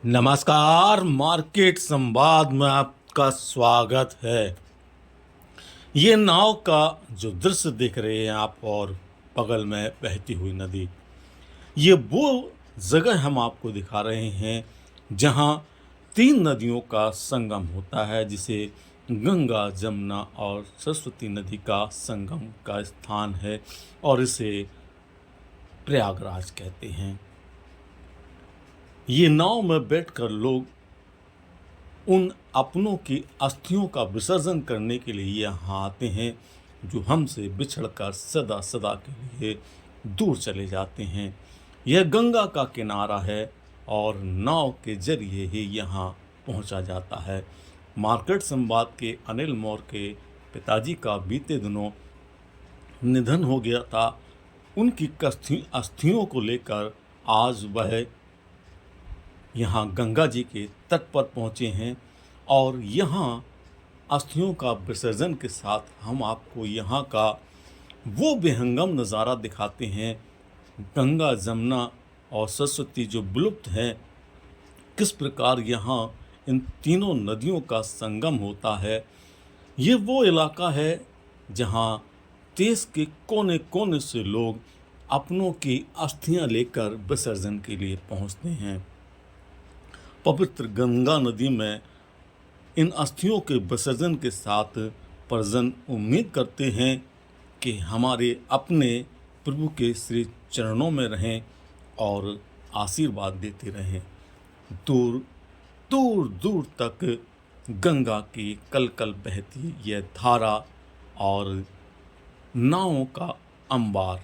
नमस्कार। मार्केट संवाद में आपका स्वागत है। ये नाव का जो दृश्य देख रहे हैं आप और बगल में बहती हुई नदी, ये वो जगह हम आपको दिखा रहे हैं जहाँ तीन नदियों का संगम होता है, जिसे गंगा, जमुना और सरस्वती नदी का संगम का स्थान है और इसे प्रयागराज कहते हैं। ये नाव में बैठकर लोग उन अपनों की अस्थियों का विसर्जन करने के लिए यहाँ आते हैं जो हमसे बिछड़कर सदा सदा के लिए दूर चले जाते हैं। यह गंगा का किनारा है और नाव के जरिए ही यहाँ पहुँचा जाता है। मार्केट संवाद के अनिल मौर्य के पिताजी का बीते दिनों निधन हो गया था। उनकी अस्थियों को लेकर आज वह यहाँ गंगा जी के तट पर पहुँचे हैं और यहाँ अस्थियों का विसर्जन के साथ हम आपको यहाँ का वो विहंगम नज़ारा दिखाते हैं। गंगा, जमुना और सरस्वती जो विलुप्त हैं, किस प्रकार यहाँ इन तीनों नदियों का संगम होता है। ये वो इलाका है जहाँ देश के कोने कोने से लोग अपनों की अस्थियां लेकर विसर्जन के लिए पहुँचते हैं। पवित्र गंगा नदी में इन अस्थियों के विसर्जन के साथ परिजन उम्मीद करते हैं कि हमारे अपने प्रभु के श्री चरणों में रहें और आशीर्वाद देते रहें। दूर दूर दूर तक गंगा की कल कल बहती यह धारा और नावों का अंबार,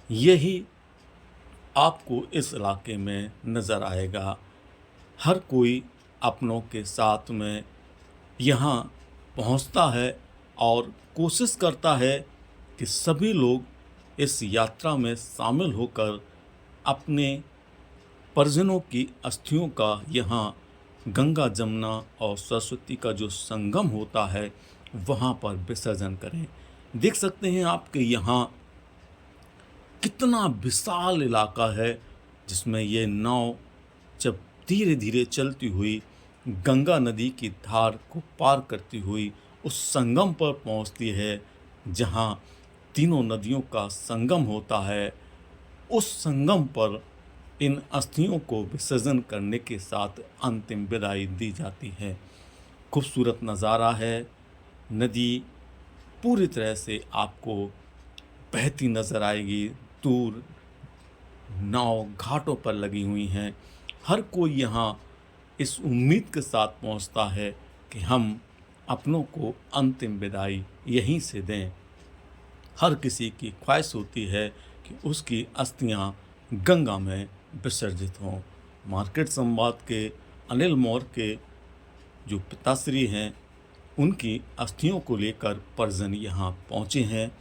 यही आपको इस इलाके में नज़र आएगा। हर कोई अपनों के साथ में यहाँ पहुँचता है और कोशिश करता है कि सभी लोग इस यात्रा में शामिल होकर अपने परिजनों की अस्थियों का यहाँ गंगा, जमुना और सरस्वती का जो संगम होता है वहाँ पर विसर्जन करें। देख सकते हैं आपके यहाँ कितना विशाल इलाका है जिसमें ये नाव जब धीरे धीरे चलती हुई गंगा नदी की धार को पार करती हुई उस संगम पर पहुंचती है जहां तीनों नदियों का संगम होता है। उस संगम पर इन अस्थियों को विसर्जन करने के साथ अंतिम विदाई दी जाती है। खूबसूरत नज़ारा है। नदी पूरी तरह से आपको बहती नज़र आएगी। दूर नाव घाटों पर लगी हुई हैं। हर कोई यहाँ इस उम्मीद के साथ पहुँचता है कि हम अपनों को अंतिम विदाई यहीं से दें। हर किसी की ख्वाहिश होती है कि उसकी अस्थियाँ गंगा में विसर्जित हों। मार्केट संवाद के अनिल मौर्य के जो पिताश्री हैं, उनकी अस्थियों को लेकर परिजन यहाँ पहुँचे हैं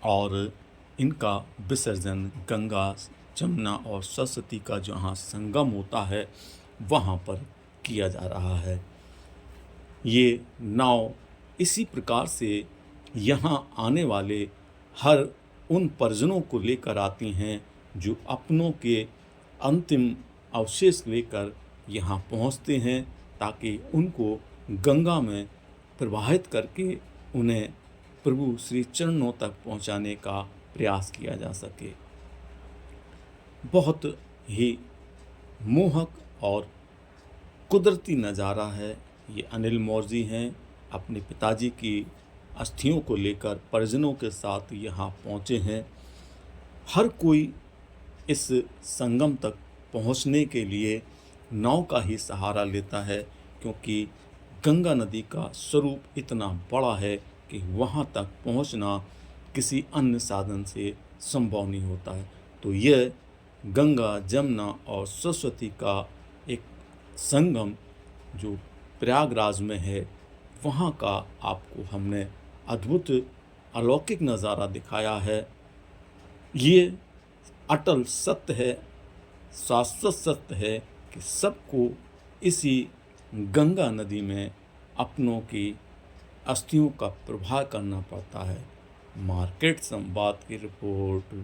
और इनका विसर्जन गंगा, जमुना और सरस्वती का जहाँ संगम होता है वहाँ पर किया जा रहा है। ये नाव इसी प्रकार से यहाँ आने वाले हर उन परिजनों को लेकर आती हैं जो अपनों के अंतिम अवशेष लेकर यहाँ पहुँचते हैं, ताकि उनको गंगा में प्रवाहित करके उन्हें प्रभु श्री चरणों तक पहुँचाने का प्रयास किया जा सके। बहुत ही मोहक और कुदरती नज़ारा है। ये अनिल मौर्य जी हैं, अपने पिताजी की अस्थियों को लेकर परिजनों के साथ यहाँ पहुँचे हैं। हर कोई इस संगम तक पहुँचने के लिए नाव का ही सहारा लेता है, क्योंकि गंगा नदी का स्वरूप इतना बड़ा है कि वहाँ तक पहुँचना किसी अन्य साधन से संभव नहीं होता है। तो यह गंगा, जमुना और सरस्वती का एक संगम जो प्रयागराज में है, वहाँ का आपको हमने अद्भुत अलौकिक नज़ारा दिखाया है। ये अटल सत्य है, शाश्वत सत्य है कि सबको इसी गंगा नदी में अपनों की अस्थियों का प्रवाह करना पड़ता है। मार्केट संवाद की रिपोर्ट।